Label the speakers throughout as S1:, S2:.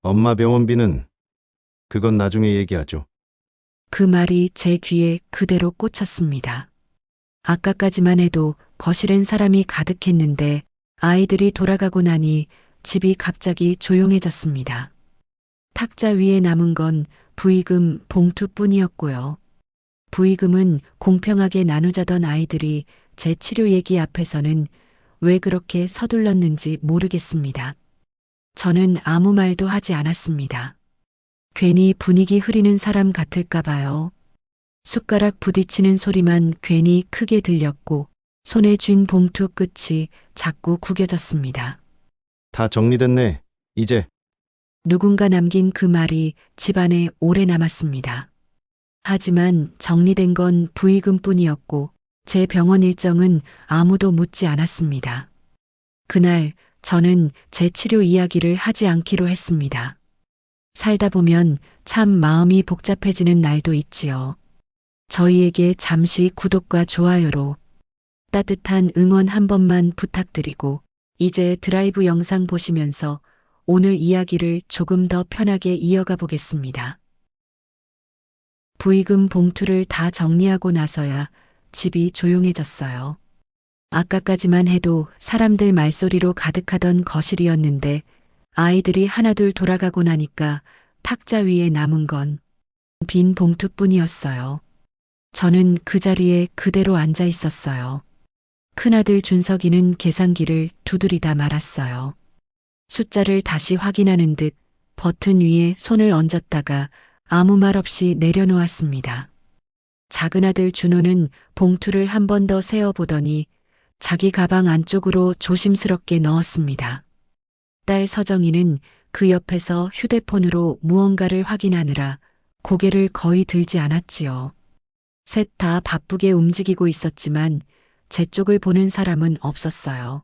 S1: 엄마 병원비는 그건 나중에 얘기하죠.
S2: 그 말이 제 귀에 그대로 꽂혔습니다. 아까까지만 해도 거실엔 사람이 가득했는데 아이들이 돌아가고 나니 집이 갑자기 조용해졌습니다. 탁자 위에 남은 건 부의금 봉투뿐이었고요. 부의금은 공평하게 나누자던 아이들이 제 치료 얘기 앞에서는 왜 그렇게 서둘렀는지 모르겠습니다. 저는 아무 말도 하지 않았습니다. 괜히 분위기 흐리는 사람 같을까 봐요. 숟가락 부딪히는 소리만 괜히 크게 들렸고 손에 쥔 봉투 끝이 자꾸 구겨졌습니다.
S1: 다 정리됐네. 이제
S2: 누군가 남긴 그 말이 집안에 오래 남았습니다. 하지만 정리된 건 부의금뿐이었고 제 병원 일정은 아무도 묻지 않았습니다. 그날 저는 제 치료 이야기를 하지 않기로 했습니다. 살다 보면 참 마음이 복잡해지는 날도 있지요. 저희에게 잠시 구독과 좋아요로 따뜻한 응원 한 번만 부탁드리고 이제 드라이브 영상 보시면서 오늘 이야기를 조금 더 편하게 이어가 보겠습니다. 부의금 봉투를 다 정리하고 나서야 집이 조용해졌어요. 아까까지만 해도 사람들 말소리로 가득하던 거실이었는데 아이들이 하나둘 돌아가고 나니까 탁자 위에 남은 건 빈 봉투뿐이었어요. 저는 그 자리에 그대로 앉아 있었어요. 큰아들 준석이는 계산기를 두드리다 말았어요. 숫자를 다시 확인하는 듯 버튼 위에 손을 얹었다가 아무 말 없이 내려놓았습니다. 작은아들 준호는 봉투를 한 번 더 세어보더니 자기 가방 안쪽으로 조심스럽게 넣었습니다. 딸 서정이는 그 옆에서 휴대폰으로 무언가를 확인하느라 고개를 거의 들지 않았지요. 셋 다 바쁘게 움직이고 있었지만 제 쪽을 보는 사람은 없었어요.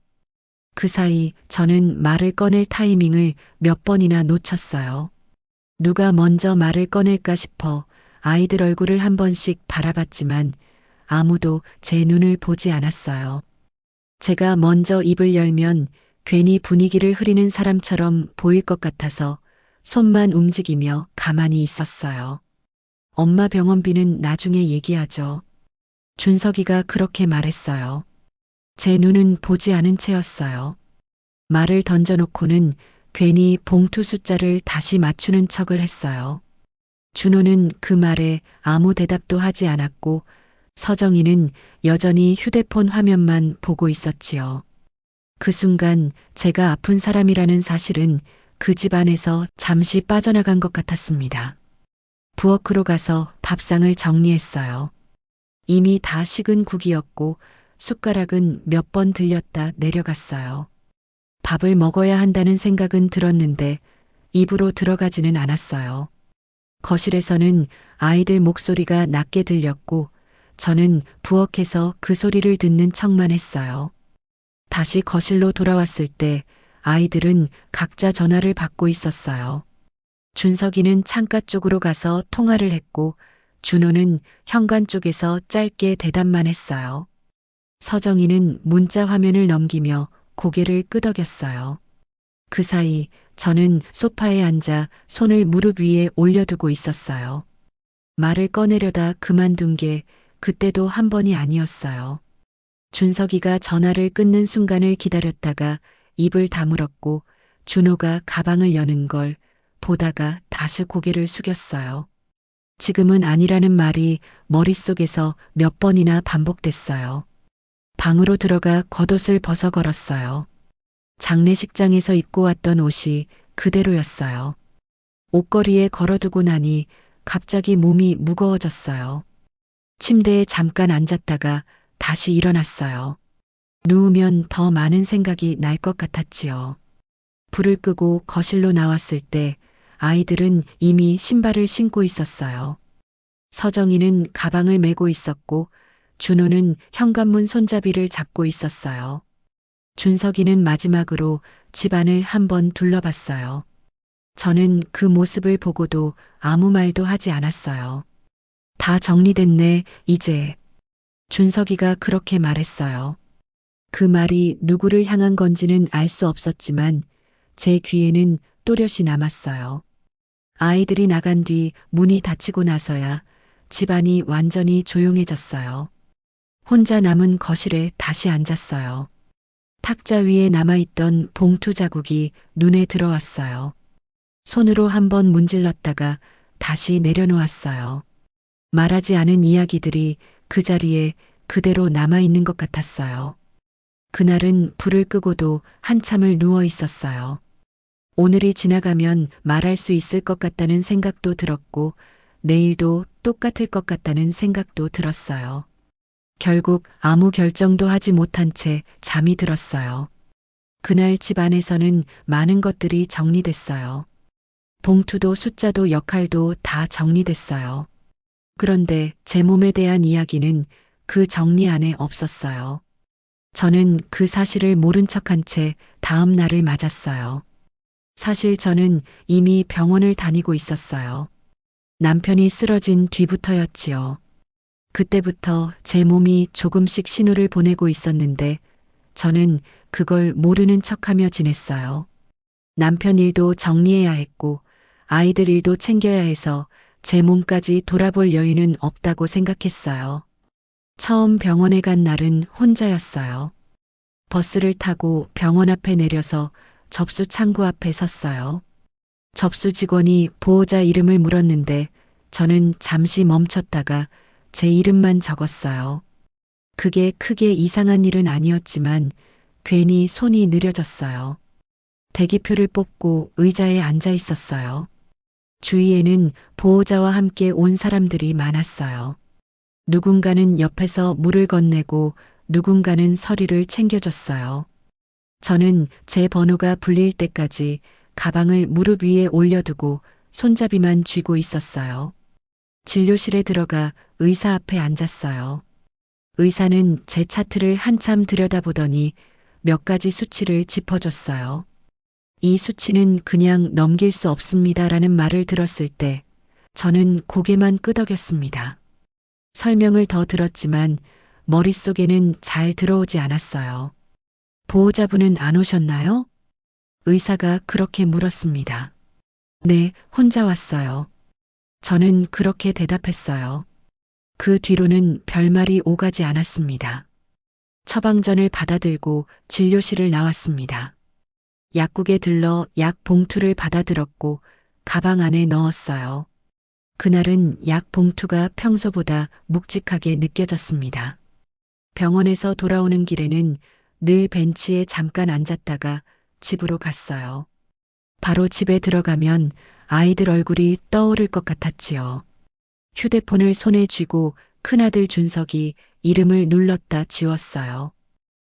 S2: 그 사이 저는 말을 꺼낼 타이밍을 몇 번이나 놓쳤어요. 누가 먼저 말을 꺼낼까 싶어 아이들 얼굴을 한 번씩 바라봤지만 아무도 제 눈을 보지 않았어요. 제가 먼저 입을 열면 괜히 분위기를 흐리는 사람처럼 보일 것 같아서 손만 움직이며 가만히 있었어요. 엄마 병원비는 나중에 얘기하죠. 준석이가 그렇게 말했어요. 제 눈은 보지 않은 채였어요. 말을 던져놓고는 괜히 봉투 숫자를 다시 맞추는 척을 했어요. 준호는 그 말에 아무 대답도 하지 않았고 서정이는 여전히 휴대폰 화면만 보고 있었지요. 그 순간 제가 아픈 사람이라는 사실은 그 집 안에서 잠시 빠져나간 것 같았습니다. 부엌으로 가서 밥상을 정리했어요. 이미 다 식은 국이었고 숟가락은 몇 번 들렸다 내려갔어요. 밥을 먹어야 한다는 생각은 들었는데 입으로 들어가지는 않았어요. 거실에서는 아이들 목소리가 낮게 들렸고 저는 부엌에서 그 소리를 듣는 척만 했어요. 다시 거실로 돌아왔을 때 아이들은 각자 전화를 받고 있었어요. 준석이는 창가 쪽으로 가서 통화를 했고 준호는 현관 쪽에서 짧게 대답만 했어요. 서정이는 문자 화면을 넘기며 고개를 끄덕였어요. 그 사이 저는 소파에 앉아 손을 무릎 위에 올려두고 있었어요. 말을 꺼내려다 그만둔 게 그때도 한 번이 아니었어요. 준석이가 전화를 끊는 순간을 기다렸다가 입을 다물었고 준호가 가방을 여는 걸 보다가 다시 고개를 숙였어요. 지금은 아니라는 말이 머릿속에서 몇 번이나 반복됐어요. 방으로 들어가 겉옷을 벗어 걸었어요. 장례식장에서 입고 왔던 옷이 그대로였어요. 옷걸이에 걸어두고 나니 갑자기 몸이 무거워졌어요. 침대에 잠깐 앉았다가 다시 일어났어요. 누우면 더 많은 생각이 날 것 같았지요. 불을 끄고 거실로 나왔을 때 아이들은 이미 신발을 신고 있었어요. 서정이는 가방을 메고 있었고 준호는 현관문 손잡이를 잡고 있었어요. 준석이는 마지막으로 집안을 한번 둘러봤어요. 저는 그 모습을 보고도 아무 말도 하지 않았어요. 다 정리됐네, 이제. 준석이가 그렇게 말했어요. 그 말이 누구를 향한 건지는 알 수 없었지만 제 귀에는 또렷이 남았어요. 아이들이 나간 뒤 문이 닫히고 나서야 집안이 완전히 조용해졌어요. 혼자 남은 거실에 다시 앉았어요. 탁자 위에 남아있던 봉투 자국이 눈에 들어왔어요. 손으로 한번 문질렀다가 다시 내려놓았어요. 말하지 않은 이야기들이 그 자리에 그대로 남아있는 것 같았어요. 그날은 불을 끄고도 한참을 누워 있었어요. 오늘이 지나가면 말할 수 있을 것 같다는 생각도 들었고, 내일도 똑같을 것 같다는 생각도 들었어요. 결국 아무 결정도 하지 못한 채 잠이 들었어요. 그날 집 안에서는 많은 것들이 정리됐어요. 봉투도 숫자도 역할도 다 정리됐어요. 그런데 제 몸에 대한 이야기는 그 정리 안에 없었어요. 저는 그 사실을 모른 척한 채 다음 날을 맞았어요. 사실 저는 이미 병원을 다니고 있었어요. 남편이 쓰러진 뒤부터였지요. 그때부터 제 몸이 조금씩 신호를 보내고 있었는데 저는 그걸 모르는 척하며 지냈어요. 남편 일도 정리해야 했고 아이들 일도 챙겨야 해서 제 몸까지 돌아볼 여유는 없다고 생각했어요. 처음 병원에 간 날은 혼자였어요. 버스를 타고 병원 앞에 내려서 접수 창구 앞에 섰어요. 접수 직원이 보호자 이름을 물었는데 저는 잠시 멈췄다가 제 이름만 적었어요. 그게 크게 이상한 일은 아니었지만 괜히 손이 느려졌어요. 대기표를 뽑고 의자에 앉아 있었어요. 주위에는 보호자와 함께 온 사람들이 많았어요. 누군가는 옆에서 물을 건네고 누군가는 서류를 챙겨줬어요. 저는 제 번호가 불릴 때까지 가방을 무릎 위에 올려두고 손잡이만 쥐고 있었어요. 진료실에 들어가 의사 앞에 앉았어요. 의사는 제 차트를 한참 들여다보더니 몇 가지 수치를 짚어줬어요. 이 수치는 그냥 넘길 수 없습니다라는 말을 들었을 때 저는 고개만 끄덕였습니다. 설명을 더 들었지만 머릿속에는 잘 들어오지 않았어요. 보호자분은 안 오셨나요? 의사가 그렇게 물었습니다. 네, 혼자 왔어요. 저는 그렇게 대답했어요. 그 뒤로는 별말이 오가지 않았습니다. 처방전을 받아들고 진료실을 나왔습니다. 약국에 들러 약 봉투를 받아들었고 가방 안에 넣었어요. 그날은 약 봉투가 평소보다 묵직하게 느껴졌습니다. 병원에서 돌아오는 길에는 늘 벤치에 잠깐 앉았다가 집으로 갔어요. 바로 집에 들어가면 아이들 얼굴이 떠오를 것 같았지요. 휴대폰을 손에 쥐고 큰아들 준석이 이름을 눌렀다 지웠어요.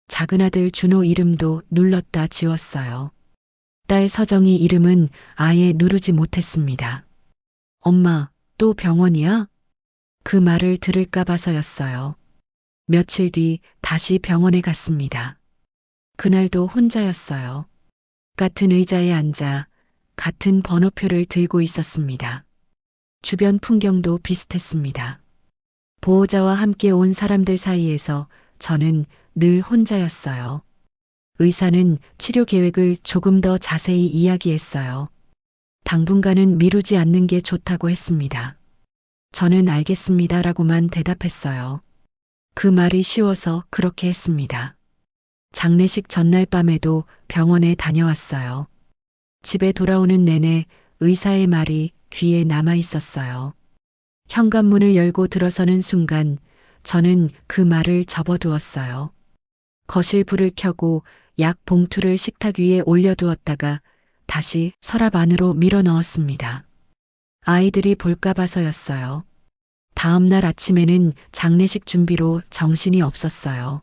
S2: 작은아들 준호 이름도 눌렀다 지웠어요. 딸 서정이 이름은 아예 누르지 못했습니다. 엄마, 또 병원이야? 그 말을 들을까 봐서였어요. 며칠 뒤 다시 병원에 갔습니다. 그날도 혼자였어요. 같은 의자에 앉아 같은 번호표를 들고 있었습니다. 주변 풍경도 비슷했습니다. 보호자와 함께 온 사람들 사이에서 저는 늘 혼자였어요. 의사는 치료 계획을 조금 더 자세히 이야기했어요. 당분간은 미루지 않는 게 좋다고 했습니다. 저는 알겠습니다라고만 대답했어요. 그 말이 쉬워서 그렇게 했습니다. 장례식 전날 밤에도 병원에 다녀왔어요. 집에 돌아오는 내내 의사의 말이 귀에 남아 있었어요. 현관문을 열고 들어서는 순간 저는 그 말을 접어두었어요. 거실 불을 켜고 약 봉투를 식탁 위에 올려두었다가 다시 서랍 안으로 밀어 넣었습니다. 아이들이 볼까 봐서였어요. 다음 날 아침에는 장례식 준비로 정신이 없었어요.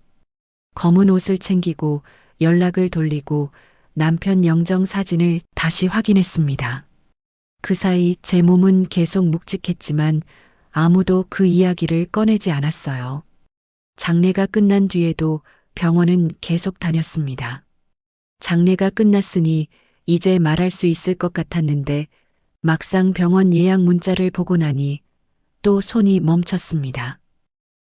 S2: 검은 옷을 챙기고 연락을 돌리고 남편 영정 사진을 다시 확인했습니다. 그 사이 제 몸은 계속 묵직했지만 아무도 그 이야기를 꺼내지 않았어요. 장례가 끝난 뒤에도 병원은 계속 다녔습니다. 장례가 끝났으니 이제 말할 수 있을 것 같았는데 막상 병원 예약 문자를 보고 나니 또 손이 멈췄습니다.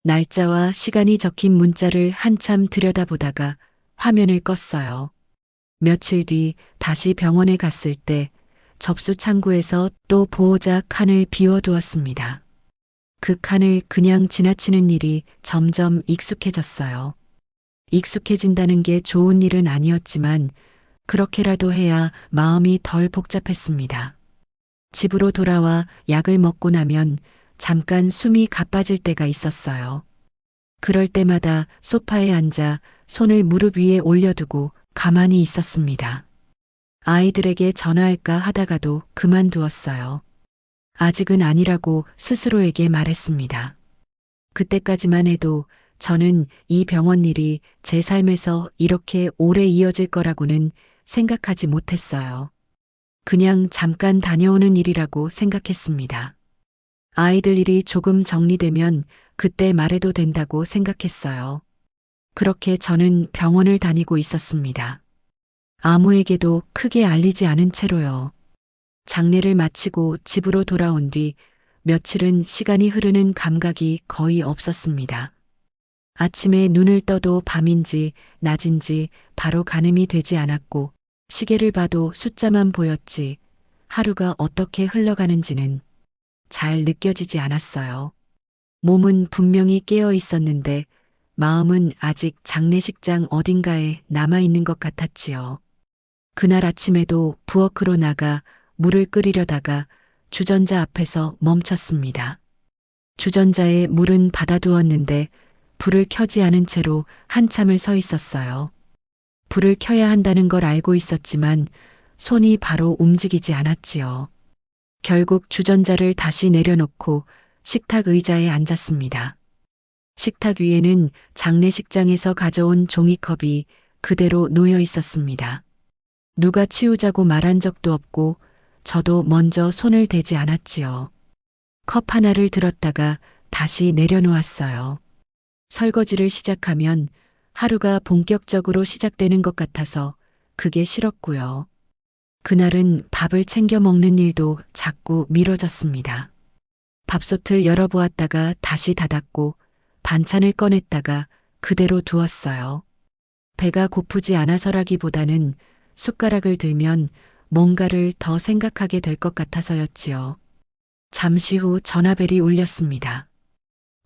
S2: 날짜와 시간이 적힌 문자를 한참 들여다보다가 화면을 껐어요. 며칠 뒤 다시 병원에 갔을 때 접수 창구에서 또 보호자 칸을 비워두었습니다. 그 칸을 그냥 지나치는 일이 점점 익숙해졌어요. 익숙해진다는 게 좋은 일은 아니었지만 그렇게라도 해야 마음이 덜 복잡했습니다. 집으로 돌아와 약을 먹고 나면 잠깐 숨이 가빠질 때가 있었어요. 그럴 때마다 소파에 앉아 손을 무릎 위에 올려두고 가만히 있었습니다. 아이들에게 전화할까 하다가도 그만두었어요. 아직은 아니라고 스스로에게 말했습니다. 그때까지만 해도 저는 이 병원 일이 제 삶에서 이렇게 오래 이어질 거라고는 생각하지 못했어요. 그냥 잠깐 다녀오는 일이라고 생각했습니다. 아이들 일이 조금 정리되면 그때 말해도 된다고 생각했어요. 그렇게 저는 병원을 다니고 있었습니다. 아무에게도 크게 알리지 않은 채로요. 장례를 마치고 집으로 돌아온 뒤 며칠은 시간이 흐르는 감각이 거의 없었습니다. 아침에 눈을 떠도 밤인지 낮인지 바로 가늠이 되지 않았고 시계를 봐도 숫자만 보였지 하루가 어떻게 흘러가는지는 잘 느껴지지 않았어요. 몸은 분명히 깨어 있었는데 마음은 아직 장례식장 어딘가에 남아있는 것 같았지요. 그날 아침에도 부엌으로 나가 물을 끓이려다가 주전자 앞에서 멈췄습니다. 주전자에 물은 받아두었는데 불을 켜지 않은 채로 한참을 서 있었어요. 불을 켜야 한다는 걸 알고 있었지만 손이 바로 움직이지 않았지요. 결국 주전자를 다시 내려놓고 식탁 의자에 앉았습니다. 식탁 위에는 장례식장에서 가져온 종이컵이 그대로 놓여 있었습니다. 누가 치우자고 말한 적도 없고 저도 먼저 손을 대지 않았지요. 컵 하나를 들었다가 다시 내려놓았어요. 설거지를 시작하면 하루가 본격적으로 시작되는 것 같아서 그게 싫었고요. 그날은 밥을 챙겨 먹는 일도 자꾸 미뤄졌습니다. 밥솥을 열어보았다가 다시 닫았고 반찬을 꺼냈다가 그대로 두었어요. 배가 고프지 않아서라기보다는 숟가락을 들면 뭔가를 더 생각하게 될 것 같아서였지요. 잠시 후 전화벨이 울렸습니다.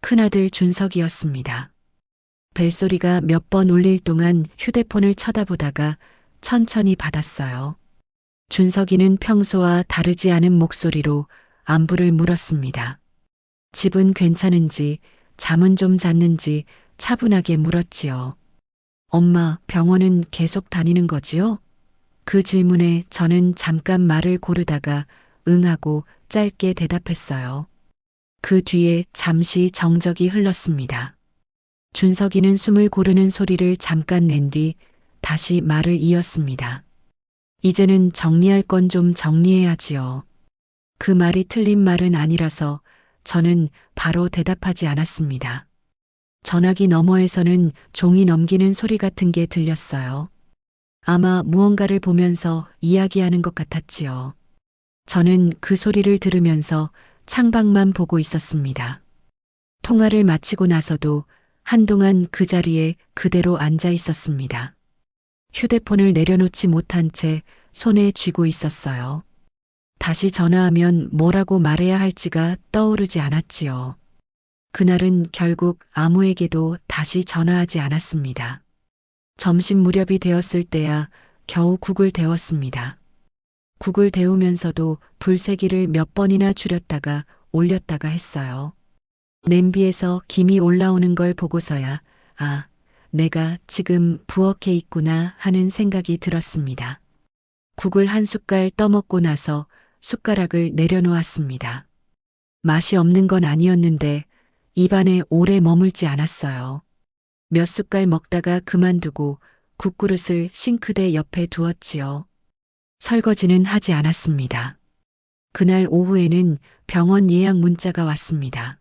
S2: 큰아들 준석이었습니다. 벨소리가 몇 번 울릴 동안 휴대폰을 쳐다보다가 천천히 받았어요. 준석이는 평소와 다르지 않은 목소리로 안부를 물었습니다. 집은 괜찮은지, 잠은 좀 잤는지 차분하게 물었지요. 엄마, 병원은 계속 다니는 거지요? 그 질문에 저는 잠깐 말을 고르다가 응하고 짧게 대답했어요. 그 뒤에 잠시 정적이 흘렀습니다. 준석이는 숨을 고르는 소리를 잠깐 낸 뒤 다시 말을 이었습니다. 이제는 정리할 건 좀 정리해야지요. 그 말이 틀린 말은 아니라서 저는 바로 대답하지 않았습니다. 전화기 너머에서는 종이 넘기는 소리 같은 게 들렸어요. 아마 무언가를 보면서 이야기하는 것 같았지요. 저는 그 소리를 들으면서 창밖만 보고 있었습니다. 통화를 마치고 나서도 한동안 그 자리에 그대로 앉아 있었습니다. 휴대폰을 내려놓지 못한 채 손에 쥐고 있었어요. 다시 전화하면 뭐라고 말해야 할지가 떠오르지 않았지요. 그날은 결국 아무에게도 다시 전화하지 않았습니다. 점심 무렵이 되었을 때야 겨우 국을 데웠습니다. 국을 데우면서도 불세기를 몇 번이나 줄였다가 올렸다가 했어요. 냄비에서 김이 올라오는 걸 보고서야 아, 내가 지금 부엌에 있구나 하는 생각이 들었습니다. 국을 한 숟갈 떠먹고 나서 숟가락을 내려놓았습니다. 맛이 없는 건 아니었는데 입안에 오래 머물지 않았어요. 몇 숟갈 먹다가 그만두고 국그릇을 싱크대 옆에 두었지요. 설거지는 하지 않았습니다. 그날 오후에는 병원 예약 문자가 왔습니다.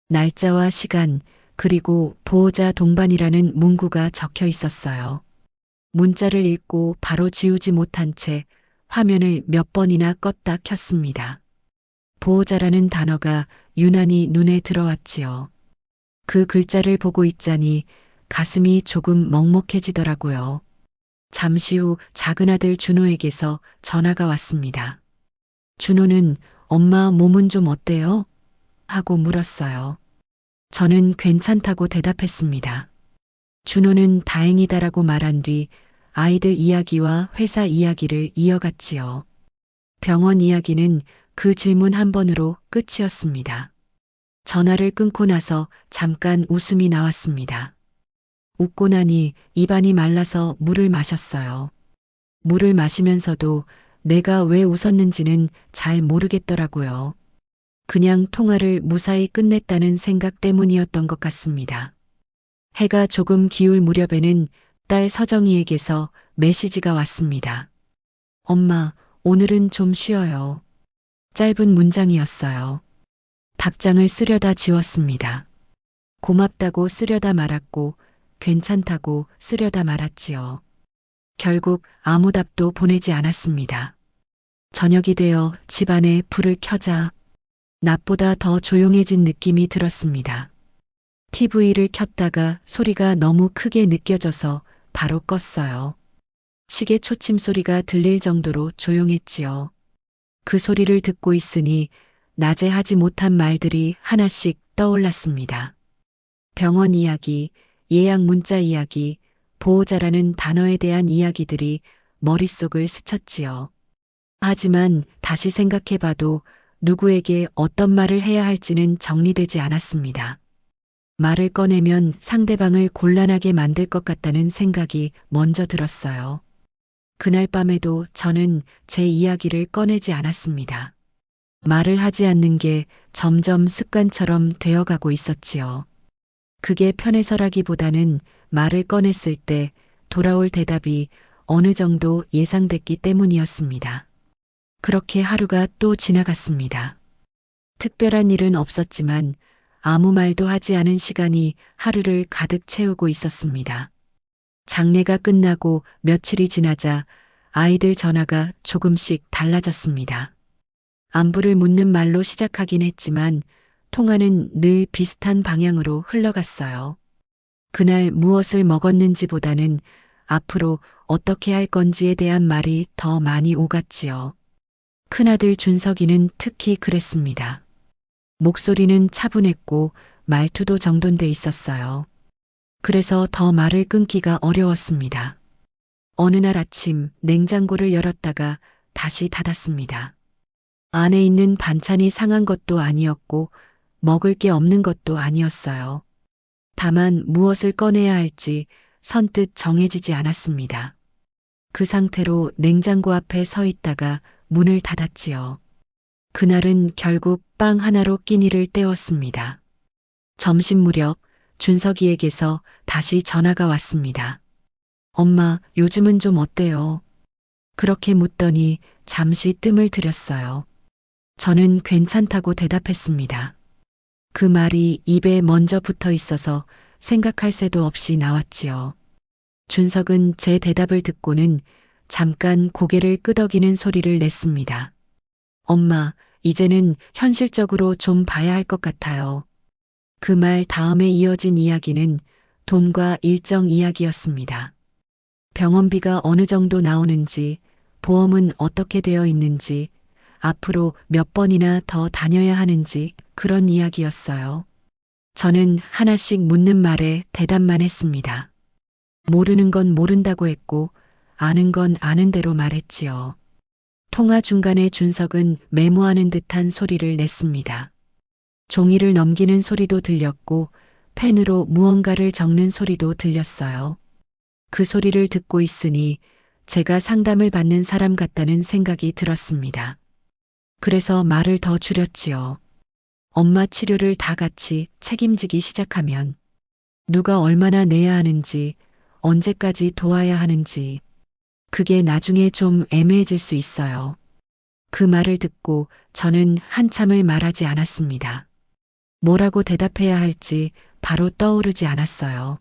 S2: 날짜와 시간, 그리고 보호자 동반이라는 문구가 적혀 있었어요. 문자를 읽고 바로 지우지 못한 채 화면을 몇 번이나 껐다 켰습니다. 보호자라는 단어가 유난히 눈에 들어왔지요. 그 글자를 보고 있자니 가슴이 조금 먹먹해지더라고요. 잠시 후 작은 아들 준호에게서 전화가 왔습니다. 준호는 엄마 몸은 좀 어때요? 하고 물었어요. 저는 괜찮다고 대답했습니다. 준호는 다행이다라고 말한 뒤 아이들 이야기와 회사 이야기를 이어갔지요. 병원 이야기는 그 질문 한 번으로 끝이었습니다. 전화를 끊고 나서 잠깐 웃음이 나왔습니다. 웃고 나니 입안이 말라서 물을 마셨어요. 물을 마시면서도 내가 왜 웃었는지는 잘 모르겠더라고요. 그냥 통화를 무사히 끝냈다는 생각 때문이었던 것 같습니다. 해가 조금 기울 무렵에는 딸 서정이에게서 메시지가 왔습니다. 엄마, 오늘은 좀 쉬어요. 짧은 문장이었어요. 답장을 쓰려다 지웠습니다. 고맙다고 쓰려다 말았고, 괜찮다고 쓰려다 말았지요. 결국 아무 답도 보내지 않았습니다. 저녁이 되어 집안에 불을 켜자 낮보다 더 조용해진 느낌이 들었습니다. TV를 켰다가 소리가 너무 크게 느껴져서 바로 껐어요. 시계 초침 소리가 들릴 정도로 조용했지요. 그 소리를 듣고 있으니 낮에 하지 못한 말들이 하나씩 떠올랐습니다. 병원 이야기, 예약 문자 이야기, 보호자라는 단어에 대한 이야기들이 머릿속을 스쳤지요. 하지만 다시 생각해봐도 누구에게 어떤 말을 해야 할지는 정리되지 않았습니다. 말을 꺼내면 상대방을 곤란하게 만들 것 같다는 생각이 먼저 들었어요. 그날 밤에도 저는 제 이야기를 꺼내지 않았습니다. 말을 하지 않는 게 점점 습관처럼 되어가고 있었지요. 그게 편해서라기보다는 말을 꺼냈을 때 돌아올 대답이 어느 정도 예상됐기 때문이었습니다. 그렇게 하루가 또 지나갔습니다. 특별한 일은 없었지만 아무 말도 하지 않은 시간이 하루를 가득 채우고 있었습니다. 장례가 끝나고 며칠이 지나자 아이들 전화가 조금씩 달라졌습니다. 안부를 묻는 말로 시작하긴 했지만 통화는 늘 비슷한 방향으로 흘러갔어요. 그날 무엇을 먹었는지보다는 앞으로 어떻게 할 건지에 대한 말이 더 많이 오갔지요. 큰아들 준석이는 특히 그랬습니다. 목소리는 차분했고 말투도 정돈돼 있었어요. 그래서 더 말을 끊기가 어려웠습니다. 어느 날 아침 냉장고를 열었다가 다시 닫았습니다. 안에 있는 반찬이 상한 것도 아니었고 먹을 게 없는 것도 아니었어요. 다만 무엇을 꺼내야 할지 선뜻 정해지지 않았습니다. 그 상태로 냉장고 앞에 서 있다가 문을 닫았지요. 그날은 결국 빵 하나로 끼니를 때웠습니다. 점심 무렵 준석이에게서 다시 전화가 왔습니다. 엄마, 요즘은 좀 어때요? 그렇게 묻더니 잠시 뜸을 들였어요. 저는 괜찮다고 대답했습니다. 그 말이 입에 먼저 붙어 있어서 생각할 새도 없이 나왔지요. 준석은 제 대답을 듣고는 잠깐 고개를 끄덕이는 소리를 냈습니다. 엄마, 이제는 현실적으로 좀 봐야 할 것 같아요. 그 말 다음에 이어진 이야기는 돈과 일정 이야기였습니다. 병원비가 어느 정도 나오는지, 보험은 어떻게 되어 있는지, 앞으로 몇 번이나 더 다녀야 하는지 그런 이야기였어요. 저는 하나씩 묻는 말에 대답만 했습니다. 모르는 건 모른다고 했고 아는 건 아는 대로 말했지요. 통화 중간에 준석은 메모하는 듯한 소리를 냈습니다. 종이를 넘기는 소리도 들렸고 펜으로 무언가를 적는 소리도 들렸어요. 그 소리를 듣고 있으니 제가 상담을 받는 사람 같다는 생각이 들었습니다. 그래서 말을 더 줄였지요. 엄마 치료를 다 같이 책임지기 시작하면 누가 얼마나 내야 하는지, 언제까지 도와야 하는지, 그게 나중에 좀 애매해질 수 있어요. 그 말을 듣고 저는 한참을 말하지 않았습니다. 뭐라고 대답해야 할지 바로 떠오르지 않았어요.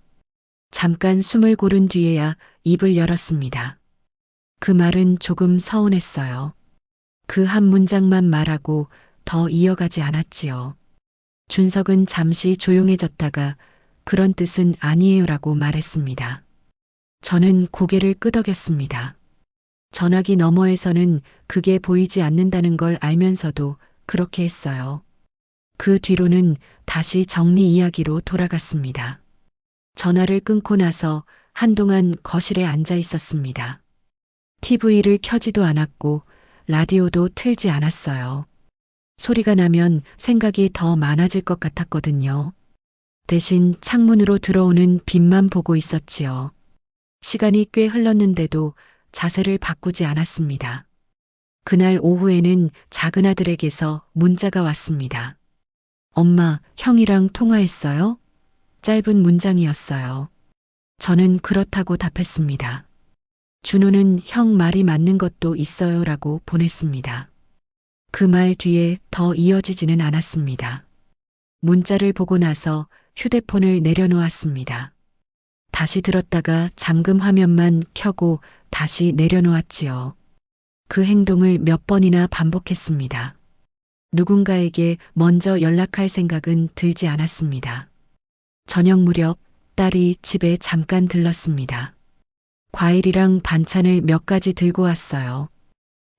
S2: 잠깐 숨을 고른 뒤에야 입을 열었습니다. 그 말은 조금 서운했어요. 그 한 문장만 말하고 더 이어가지 않았지요. 준석은 잠시 조용해졌다가 그런 뜻은 아니에요라고 말했습니다. 저는 고개를 끄덕였습니다. 전화기 너머에서는 그게 보이지 않는다는 걸 알면서도 그렇게 했어요. 그 뒤로는 다시 정리 이야기로 돌아갔습니다. 전화를 끊고 나서 한동안 거실에 앉아 있었습니다. TV를 켜지도 않았고 라디오도 틀지 않았어요. 소리가 나면 생각이 더 많아질 것 같았거든요. 대신 창문으로 들어오는 빛만 보고 있었지요. 시간이 꽤 흘렀는데도 자세를 바꾸지 않았습니다. 그날 오후에는 작은 아들에게서 문자가 왔습니다. 엄마, 형이랑 통화했어요? 짧은 문장이었어요. 저는 그렇다고 답했습니다. 준호는 형 말이 맞는 것도 있어요 라고 보냈습니다. 그 말 뒤에 더 이어지지는 않았습니다. 문자를 보고 나서 휴대폰을 내려놓았습니다. 다시 들었다가 잠금 화면만 켜고 다시 내려놓았지요. 그 행동을 몇 번이나 반복했습니다. 누군가에게 먼저 연락할 생각은 들지 않았습니다. 저녁 무렵 딸이 집에 잠깐 들렀습니다. 과일이랑 반찬을 몇 가지 들고 왔어요.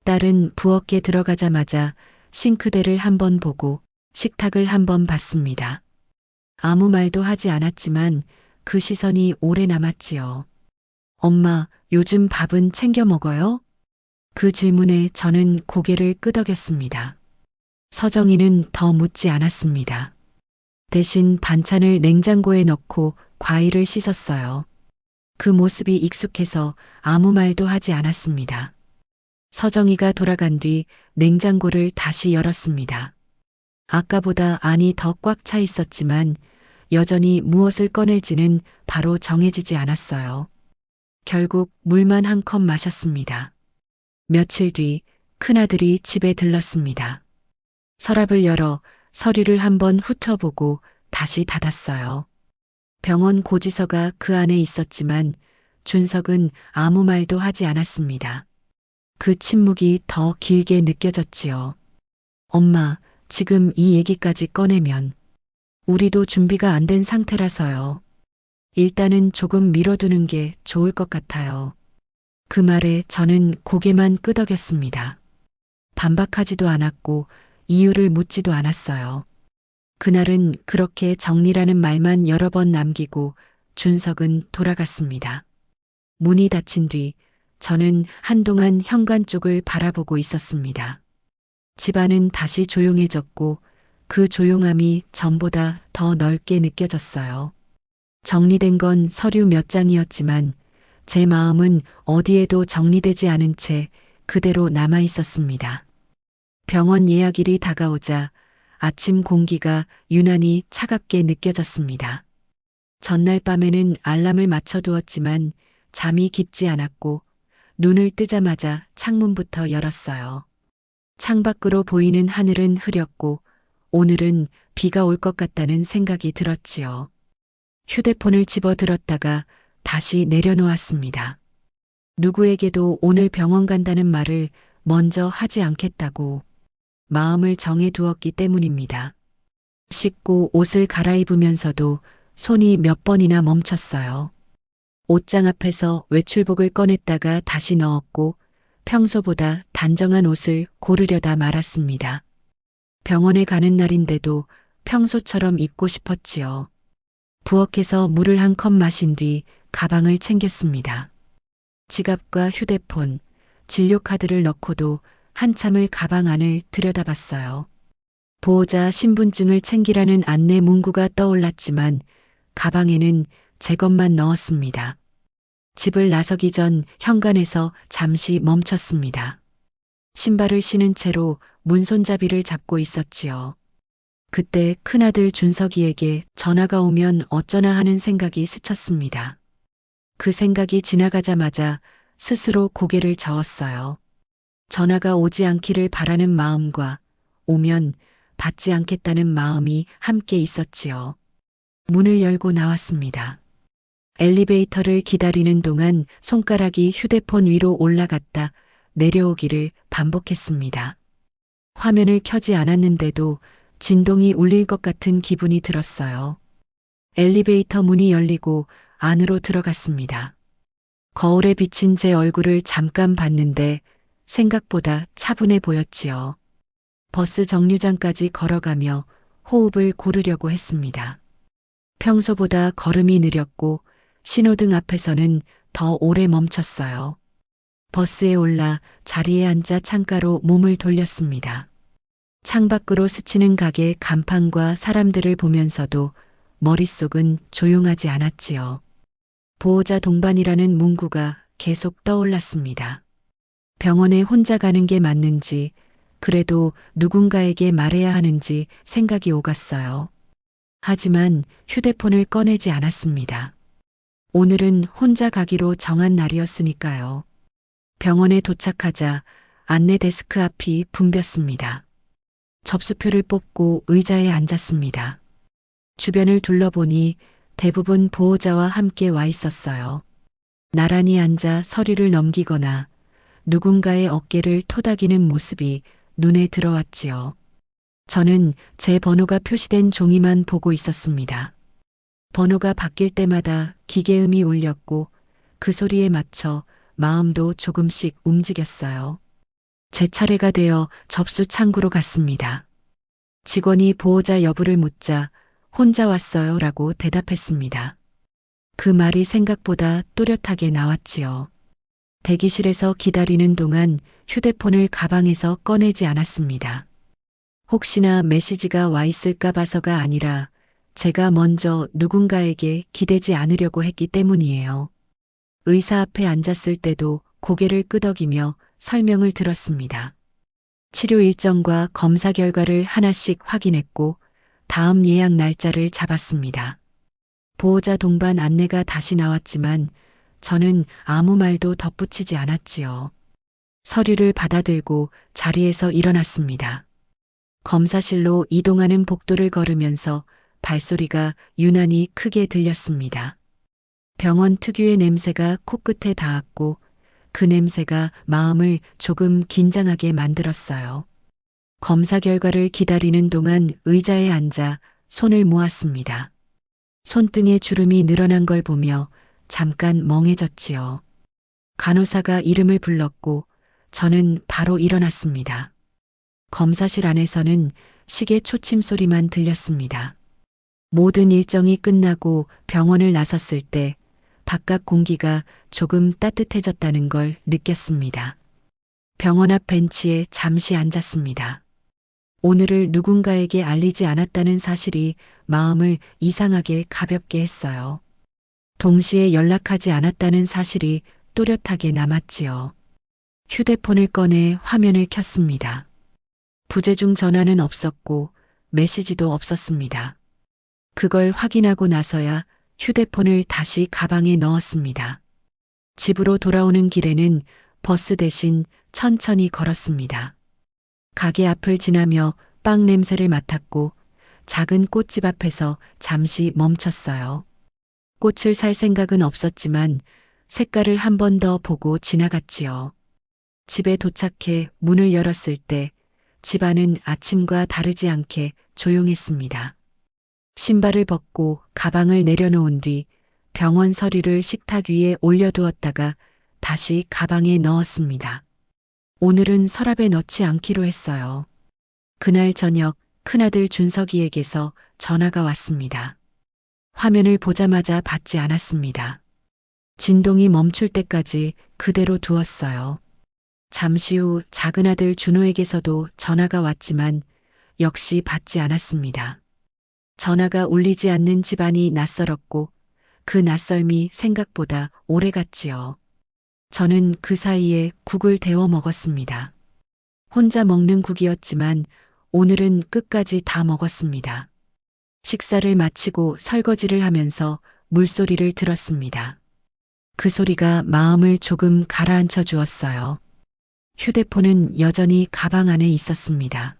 S2: 딸은 부엌에 들어가자마자 싱크대를 한번 보고 식탁을 한번 봤습니다. 아무 말도 하지 않았지만 그 시선이 오래 남았지요. 엄마, 요즘 밥은 챙겨 먹어요? 그 질문에 저는 고개를 끄덕였습니다. 서정이는 더 묻지 않았습니다. 대신 반찬을 냉장고에 넣고 과일을 씻었어요. 그 모습이 익숙해서 아무 말도 하지 않았습니다. 서정이가 돌아간 뒤 냉장고를 다시 열었습니다. 아까보다 안이 더 꽉 차 있었지만 여전히 무엇을 꺼낼지는 바로 정해지지 않았어요. 결국 물만 한 컵 마셨습니다. 며칠 뒤 큰아들이 집에 들렀습니다. 서랍을 열어 서류를 한번 훑어보고 다시 닫았어요. 병원 고지서가 그 안에 있었지만 준석은 아무 말도 하지 않았습니다. 그 침묵이 더 길게 느껴졌지요. 엄마, 지금 이 얘기까지 꺼내면 우리도 준비가 안 된 상태라서요. 일단은 조금 미뤄두는 게 좋을 것 같아요. 그 말에 저는 고개만 끄덕였습니다. 반박하지도 않았고 이유를 묻지도 않았어요. 그날은 그렇게 정리라는 말만 여러 번 남기고 준석은 돌아갔습니다. 문이 닫힌 뒤 저는 한동안 현관 쪽을 바라보고 있었습니다. 집안은 다시 조용해졌고 그 조용함이 전보다 더 넓게 느껴졌어요. 정리된 건 서류 몇 장이었지만 제 마음은 어디에도 정리되지 않은 채 그대로 남아 있었습니다. 병원 예약일이 다가오자 아침 공기가 유난히 차갑게 느껴졌습니다. 전날 밤에는 알람을 맞춰두었지만 잠이 깊지 않았고 눈을 뜨자마자 창문부터 열었어요. 창밖으로 보이는 하늘은 흐렸고 오늘은 비가 올 것 같다는 생각이 들었지요. 휴대폰을 집어들었다가 다시 내려놓았습니다. 누구에게도 오늘 병원 간다는 말을 먼저 하지 않겠다고 마음을 정해두었기 때문입니다. 씻고 옷을 갈아입으면서도 손이 몇 번이나 멈췄어요. 옷장 앞에서 외출복을 꺼냈다가 다시 넣었고 평소보다 단정한 옷을 고르려다 말았습니다. 병원에 가는 날인데도 평소처럼 입고 싶었지요. 부엌에서 물을 한 컵 마신 뒤 가방을 챙겼습니다. 지갑과 휴대폰, 진료카드를 넣고도 한참을 가방 안을 들여다봤어요. 보호자 신분증을 챙기라는 안내 문구가 떠올랐지만 가방에는 제 것만 넣었습니다. 집을 나서기 전 현관에서 잠시 멈췄습니다. 신발을 신은 채로 문손잡이를 잡고 있었지요. 그때 큰아들 준석이에게 전화가 오면 어쩌나 하는 생각이 스쳤습니다. 그 생각이 지나가자마자 스스로 고개를 저었어요. 전화가 오지 않기를 바라는 마음과 오면 받지 않겠다는 마음이 함께 있었지요. 문을 열고 나왔습니다. 엘리베이터를 기다리는 동안 손가락이 휴대폰 위로 올라갔다 내려오기를 반복했습니다. 화면을 켜지 않았는데도 진동이 울릴 것 같은 기분이 들었어요. 엘리베이터 문이 열리고 안으로 들어갔습니다. 거울에 비친 제 얼굴을 잠깐 봤는데 생각보다 차분해 보였지요. 버스 정류장까지 걸어가며 호흡을 고르려고 했습니다. 평소보다 걸음이 느렸고 신호등 앞에서는 더 오래 멈췄어요. 버스에 올라 자리에 앉아 창가로 몸을 돌렸습니다. 창밖으로 스치는 가게 간판과 사람들을 보면서도 머릿속은 조용하지 않았지요. 보호자 동반이라는 문구가 계속 떠올랐습니다. 병원에 혼자 가는 게 맞는지, 그래도 누군가에게 말해야 하는지 생각이 오갔어요. 하지만 휴대폰을 꺼내지 않았습니다. 오늘은 혼자 가기로 정한 날이었으니까요. 병원에 도착하자 안내 데스크 앞이 붐볐습니다. 접수표를 뽑고 의자에 앉았습니다. 주변을 둘러보니 대부분 보호자와 함께 와 있었어요. 나란히 앉아 서류를 넘기거나 누군가의 어깨를 토닥이는 모습이 눈에 들어왔지요. 저는 제 번호가 표시된 종이만 보고 있었습니다. 번호가 바뀔 때마다 기계음이 울렸고 그 소리에 맞춰 마음도 조금씩 움직였어요. 제 차례가 되어 접수 창구로 갔습니다. 직원이 보호자 여부를 묻자 혼자 왔어요 라고 대답했습니다. 그 말이 생각보다 또렷하게 나왔지요. 대기실에서 기다리는 동안 휴대폰을 가방에서 꺼내지 않았습니다. 혹시나 메시지가 와 있을까 봐서가 아니라 제가 먼저 누군가에게 기대지 않으려고 했기 때문이에요. 의사 앞에 앉았을 때도 고개를 끄덕이며 설명을 들었습니다. 치료 일정과 검사 결과를 하나씩 확인했고 다음 예약 날짜를 잡았습니다. 보호자 동반 안내가 다시 나왔지만 저는 아무 말도 덧붙이지 않았지요. 서류를 받아들고 자리에서 일어났습니다. 검사실로 이동하는 복도를 걸으면서 발소리가 유난히 크게 들렸습니다. 병원 특유의 냄새가 코끝에 닿았고 그 냄새가 마음을 조금 긴장하게 만들었어요. 검사 결과를 기다리는 동안 의자에 앉아 손을 모았습니다. 손등에 주름이 늘어난 걸 보며 잠깐 멍해졌지요. 간호사가 이름을 불렀고 저는 바로 일어났습니다. 검사실 안에서는 시계 초침 소리만 들렸습니다. 모든 일정이 끝나고 병원을 나섰을 때 바깥 공기가 조금 따뜻해졌다는 걸 느꼈습니다. 병원 앞 벤치에 잠시 앉았습니다. 오늘을 누군가에게 알리지 않았다는 사실이 마음을 이상하게 가볍게 했어요. 동시에 연락하지 않았다는 사실이 또렷하게 남았지요. 휴대폰을 꺼내 화면을 켰습니다. 부재중 전화는 없었고 메시지도 없었습니다. 그걸 확인하고 나서야 휴대폰을 다시 가방에 넣었습니다. 집으로 돌아오는 길에는 버스 대신 천천히 걸었습니다. 가게 앞을 지나며 빵 냄새를 맡았고 작은 꽃집 앞에서 잠시 멈췄어요. 꽃을 살 생각은 없었지만 색깔을 한 번 더 보고 지나갔지요. 집에 도착해 문을 열었을 때 집안은 아침과 다르지 않게 조용했습니다. 신발을 벗고 가방을 내려놓은 뒤 병원 서류를 식탁 위에 올려두었다가 다시 가방에 넣었습니다. 오늘은 서랍에 넣지 않기로 했어요. 그날 저녁 큰아들 준석이에게서 전화가 왔습니다. 화면을 보자마자 받지 않았습니다. 진동이 멈출 때까지 그대로 두었어요. 잠시 후 작은아들 준호에게서도 전화가 왔지만 역시 받지 않았습니다. 전화가 울리지 않는 집안이 낯설었고 그 낯설미 생각보다 오래 갔지요. 저는 그 사이에 국을 데워 먹었습니다. 혼자 먹는 국이었지만 오늘은 끝까지 다 먹었습니다. 식사를 마치고 설거지를 하면서 물소리를 들었습니다. 그 소리가 마음을 조금 가라앉혀 주었어요. 휴대폰은 여전히 가방 안에 있었습니다.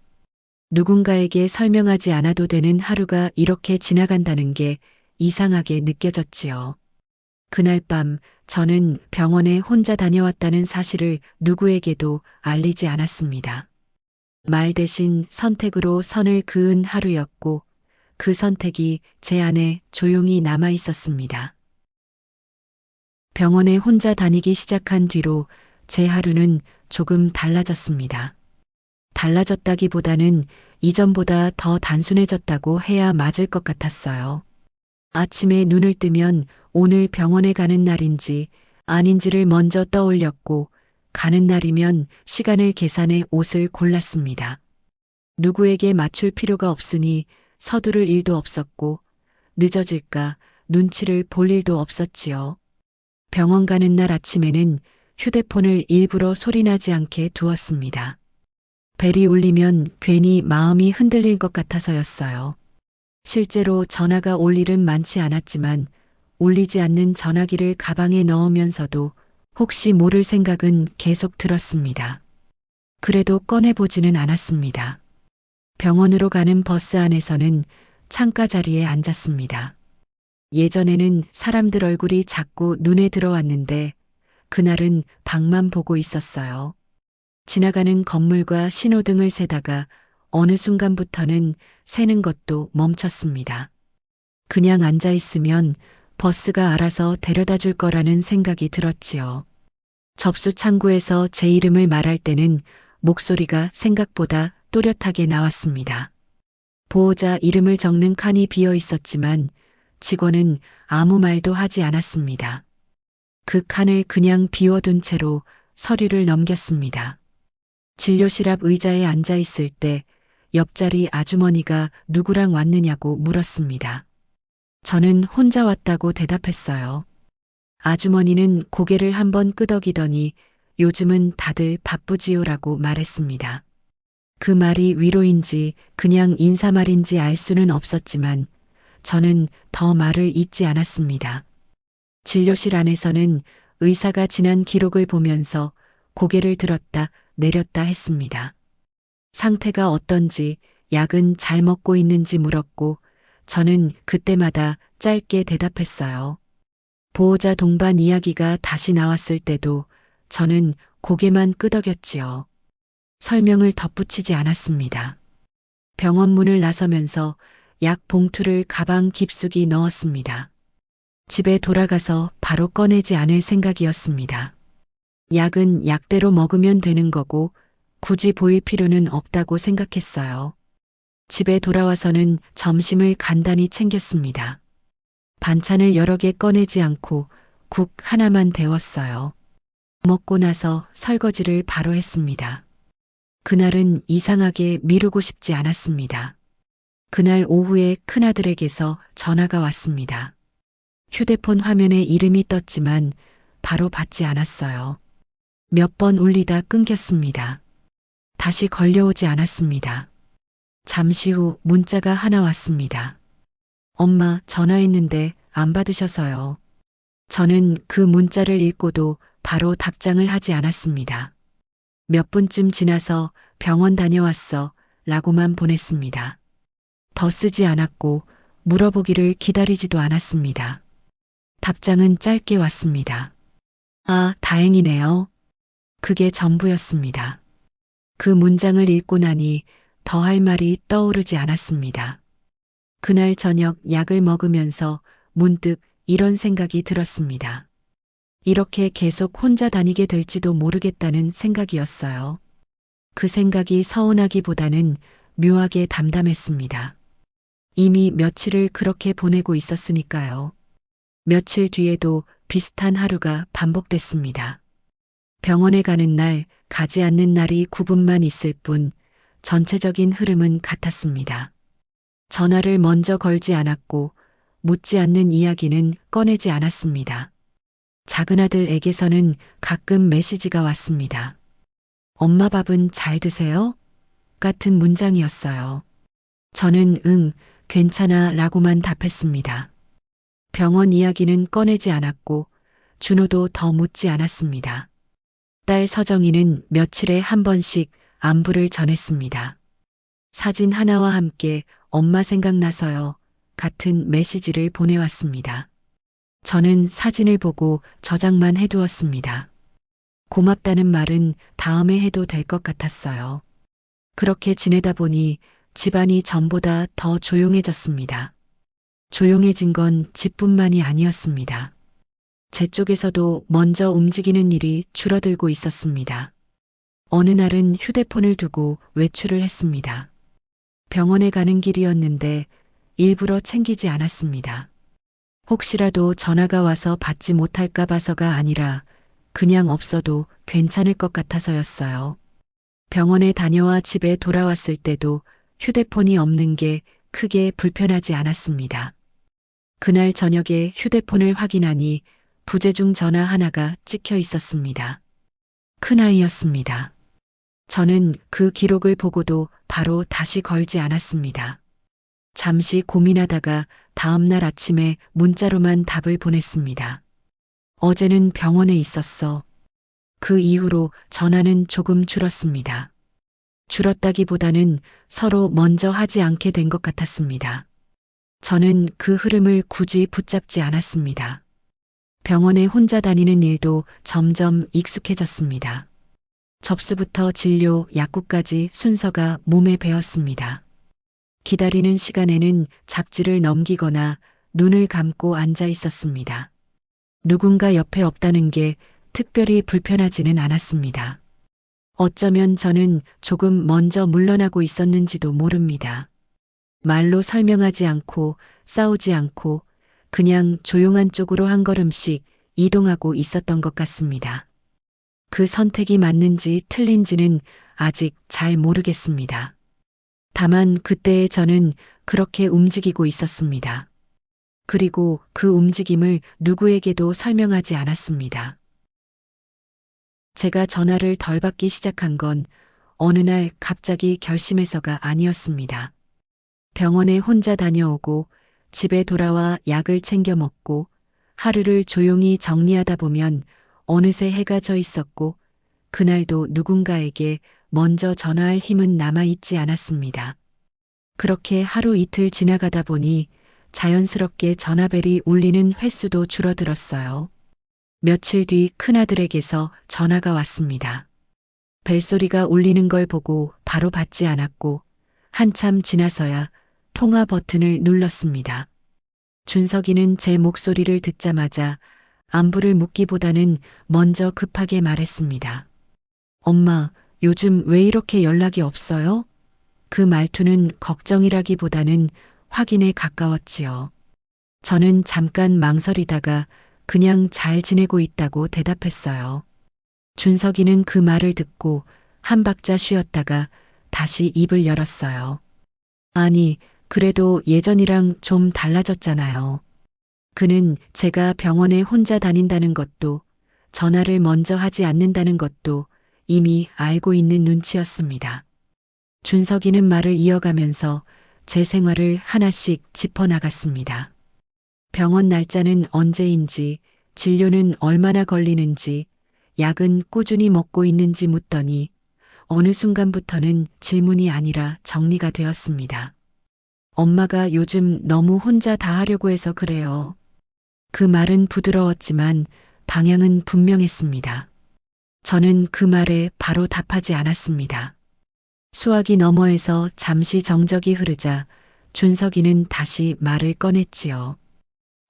S2: 누군가에게 설명하지 않아도 되는 하루가 이렇게 지나간다는 게 이상하게 느껴졌지요. 그날 밤 저는 병원에 혼자 다녀왔다는 사실을 누구에게도 알리지 않았습니다. 말 대신 선택으로 선을 그은 하루였고 그 선택이 제 안에 조용히 남아 있었습니다. 병원에 혼자 다니기 시작한 뒤로 제 하루는 조금 달라졌습니다. 달라졌다기보다는 이전보다 더 단순해졌다고 해야 맞을 것 같았어요. 아침에 눈을 뜨면 오늘 병원에 가는 날인지 아닌지를 먼저 떠올렸고, 가는 날이면 시간을 계산해 옷을 골랐습니다. 누구에게 맞출 필요가 없으니 서두를 일도 없었고, 늦어질까 눈치를 볼 일도 없었지요. 병원 가는 날 아침에는 휴대폰을 일부러 소리나지 않게 두었습니다. 벨이 울리면 괜히 마음이 흔들릴 것 같아서였어요. 실제로 전화가 올 일은 많지 않았지만 울리지 않는 전화기를 가방에 넣으면서도 혹시 모를 생각은 계속 들었습니다. 그래도 꺼내보지는 않았습니다. 병원으로 가는 버스 안에서는 창가 자리에 앉았습니다. 예전에는 사람들 얼굴이 자꾸 눈에 들어왔는데 그날은 밖만 보고 있었어요. 지나가는 건물과 신호등을 세다가 어느 순간부터는 세는 것도 멈췄습니다. 그냥 앉아 있으면 버스가 알아서 데려다 줄 거라는 생각이 들었지요. 접수 창구에서 제 이름을 말할 때는 목소리가 생각보다 또렷하게 나왔습니다. 보호자 이름을 적는 칸이 비어 있었지만 직원은 아무 말도 하지 않았습니다. 그 칸을 그냥 비워둔 채로 서류를 넘겼습니다. 진료실 앞 의자에 앉아 있을 때 옆자리 아주머니가 누구랑 왔느냐고 물었습니다. 저는 혼자 왔다고 대답했어요. 아주머니는 고개를 한번 끄덕이더니 요즘은 다들 바쁘지요라고 말했습니다. 그 말이 위로인지 그냥 인사말인지 알 수는 없었지만 저는 더 말을 잇지 않았습니다. 진료실 안에서는 의사가 지난 기록을 보면서 고개를 들었다 내렸다 했습니다. 상태가 어떤지, 약은 잘 먹고 있는지 물었고 저는 그때마다 짧게 대답했어요. 보호자 동반 이야기가 다시 나왔을 때도 저는 고개만 끄덕였지요. 설명을 덧붙이지 않았습니다. 병원 문을 나서면서 약 봉투를 가방 깊숙이 넣었습니다. 집에 돌아가서 바로 꺼내지 않을 생각이었습니다. 약은 약대로 먹으면 되는 거고 굳이 보일 필요는 없다고 생각했어요. 집에 돌아와서는 점심을 간단히 챙겼습니다. 반찬을 여러 개 꺼내지 않고 국 하나만 데웠어요. 먹고 나서 설거지를 바로 했습니다. 그날은 이상하게 미루고 싶지 않았습니다. 그날 오후에 큰아들에게서 전화가 왔습니다. 휴대폰 화면에 이름이 떴지만 바로 받지 않았어요. 몇 번 울리다 끊겼습니다. 다시 걸려오지 않았습니다. 잠시 후 문자가 하나 왔습니다. 엄마 전화했는데 안 받으셔서요. 저는 그 문자를 읽고도 바로 답장을 하지 않았습니다. 몇 분쯤 지나서 병원 다녀왔어 라고만 보냈습니다. 더 쓰지 않았고 물어보기를 기다리지도 않았습니다. 답장은 짧게 왔습니다. 아, 다행이네요. 그게 전부였습니다. 그 문장을 읽고 나니 더 할 말이 떠오르지 않았습니다. 그날 저녁 약을 먹으면서 문득 이런 생각이 들었습니다. 이렇게 계속 혼자 다니게 될지도 모르겠다는 생각이었어요. 그 생각이 서운하기보다는 묘하게 담담했습니다. 이미 며칠을 그렇게 보내고 있었으니까요. 며칠 뒤에도 비슷한 하루가 반복됐습니다. 병원에 가는 날, 가지 않는 날이 구분만 있을 뿐 전체적인 흐름은 같았습니다. 전화를 먼저 걸지 않았고 묻지 않는 이야기는 꺼내지 않았습니다. 작은 아들에게서는 가끔 메시지가 왔습니다. 엄마 밥은 잘 드세요? 같은 문장이었어요. 저는 응, 괜찮아 라고만 답했습니다. 병원 이야기는 꺼내지 않았고 준호도 더 묻지 않았습니다. 딸 서정이는 며칠에 한 번씩 안부를 전했습니다. 사진 하나와 함께 엄마 생각나서요 같은 메시지를 보내왔습니다. 저는 사진을 보고 저장만 해두었습니다. 고맙다는 말은 다음에 해도 될 것 같았어요. 그렇게 지내다 보니 집안이 전보다 더 조용해졌습니다. 조용해진 건 집뿐만이 아니었습니다. 제 쪽에서도 먼저 움직이는 일이 줄어들고 있었습니다. 어느 날은 휴대폰을 두고 외출을 했습니다. 병원에 가는 길이었는데 일부러 챙기지 않았습니다. 혹시라도 전화가 와서 받지 못할까 봐서가 아니라 그냥 없어도 괜찮을 것 같아서였어요. 병원에 다녀와 집에 돌아왔을 때도 휴대폰이 없는 게 크게 불편하지 않았습니다. 그날 저녁에 휴대폰을 확인하니 부재중 전화 하나가 찍혀 있었습니다. 큰아이였습니다. 저는 그 기록을 보고도 바로 다시 걸지 않았습니다. 잠시 고민하다가 다음날 아침에 문자로만 답을 보냈습니다. 어제는 병원에 있었어. 그 이후로 전화는 조금 줄었습니다. 줄었다기보다는 서로 먼저 하지 않게 된 것 같았습니다. 저는 그 흐름을 굳이 붙잡지 않았습니다. 병원에 혼자 다니는 일도 점점 익숙해졌습니다. 접수부터 진료, 약국까지 순서가 몸에 배었습니다. 기다리는 시간에는 잡지를 넘기거나 눈을 감고 앉아 있었습니다. 누군가 옆에 없다는 게 특별히 불편하지는 않았습니다. 어쩌면 저는 조금 먼저 물러나고 있었는지도 모릅니다. 말로 설명하지 않고 싸우지 않고 그냥 조용한 쪽으로 한 걸음씩 이동하고 있었던 것 같습니다. 그 선택이 맞는지 틀린지는 아직 잘 모르겠습니다. 다만 그때의 저는 그렇게 움직이고 있었습니다. 그리고 그 움직임을 누구에게도 설명하지 않았습니다. 제가 전화를 덜 받기 시작한 건 어느 날 갑자기 결심해서가 아니었습니다. 병원에 혼자 다녀오고 집에 돌아와 약을 챙겨 먹고 하루를 조용히 정리하다 보면 어느새 해가 져 있었고 그날도 누군가에게 먼저 전화할 힘은 남아있지 않았습니다. 그렇게 하루 이틀 지나가다 보니 자연스럽게 전화벨이 울리는 횟수도 줄어들었어요. 며칠 뒤 큰아들에게서 전화가 왔습니다. 벨소리가 울리는 걸 보고 바로 받지 않았고 한참 지나서야 통화 버튼을 눌렀습니다. 준석이는 제 목소리를 듣자마자 안부를 묻기보다는 먼저 급하게 말했습니다. 엄마, 요즘 왜 이렇게 연락이 없어요? 그 말투는 걱정이라기보다는 확인에 가까웠지요. 저는 잠깐 망설이다가 그냥 잘 지내고 있다고 대답했어요. 준석이는 그 말을 듣고 한 박자 쉬었다가 다시 입을 열었어요. 아니, 그래도 예전이랑 좀 달라졌잖아요. 그는 제가 병원에 혼자 다닌다는 것도 전화를 먼저 하지 않는다는 것도 이미 알고 있는 눈치였습니다. 준석이는 말을 이어가면서 제 생활을 하나씩 짚어나갔습니다. 병원 날짜는 언제인지, 진료는 얼마나 걸리는지, 약은 꾸준히 먹고 있는지 묻더니 어느 순간부터는 질문이 아니라 정리가 되었습니다. 엄마가 요즘 너무 혼자 다 하려고 해서 그래요. 그 말은 부드러웠지만 방향은 분명했습니다. 저는 그 말에 바로 답하지 않았습니다. 수화기 너머에서 잠시 정적이 흐르자 준석이는 다시 말을 꺼냈지요.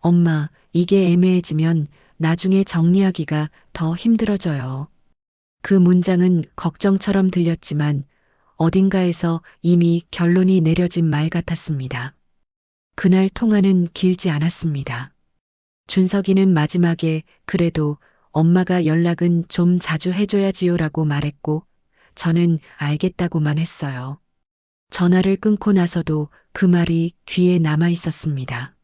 S2: 엄마, 이게 애매해지면 나중에 정리하기가 더 힘들어져요. 그 문장은 걱정처럼 들렸지만 어딘가에서 이미 결론이 내려진 말 같았습니다. 그날 통화는 길지 않았습니다. 준석이는 마지막에 그래도 엄마가 연락은 좀 자주 해줘야지요라고 말했고 저는 알겠다고만 했어요. 전화를 끊고 나서도 그 말이 귀에 남아 있었습니다.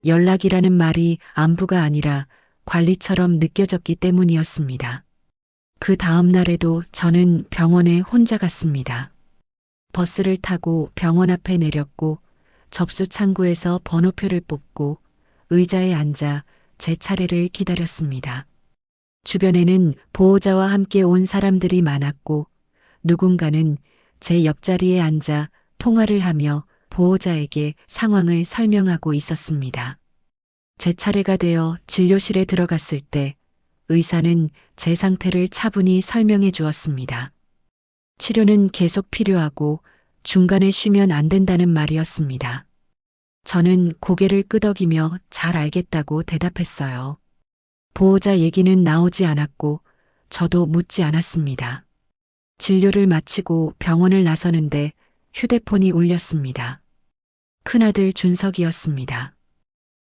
S2: 연락이라는 말이 안부가 아니라 관리처럼 느껴졌기 때문이었습니다. 그 다음 날에도 저는 병원에 혼자 갔습니다. 버스를 타고 병원 앞에 내렸고 접수 창구에서 번호표를 뽑고 의자에 앉아 제 차례를 기다렸습니다. 주변에는 보호자와 함께 온 사람들이 많았고 누군가는 제 옆자리에 앉아 통화를 하며 보호자에게 상황을 설명하고 있었습니다. 제 차례가 되어 진료실에 들어갔을 때 의사는 제 상태를 차분히 설명해 주었습니다. 치료는 계속 필요하고 중간에 쉬면 안 된다는 말이었습니다. 저는 고개를 끄덕이며 잘 알겠다고 대답했어요. 보호자 얘기는 나오지 않았고 저도 묻지 않았습니다. 진료를 마치고 병원을 나서는데 휴대폰이 울렸습니다. 큰아들 준석이었습니다.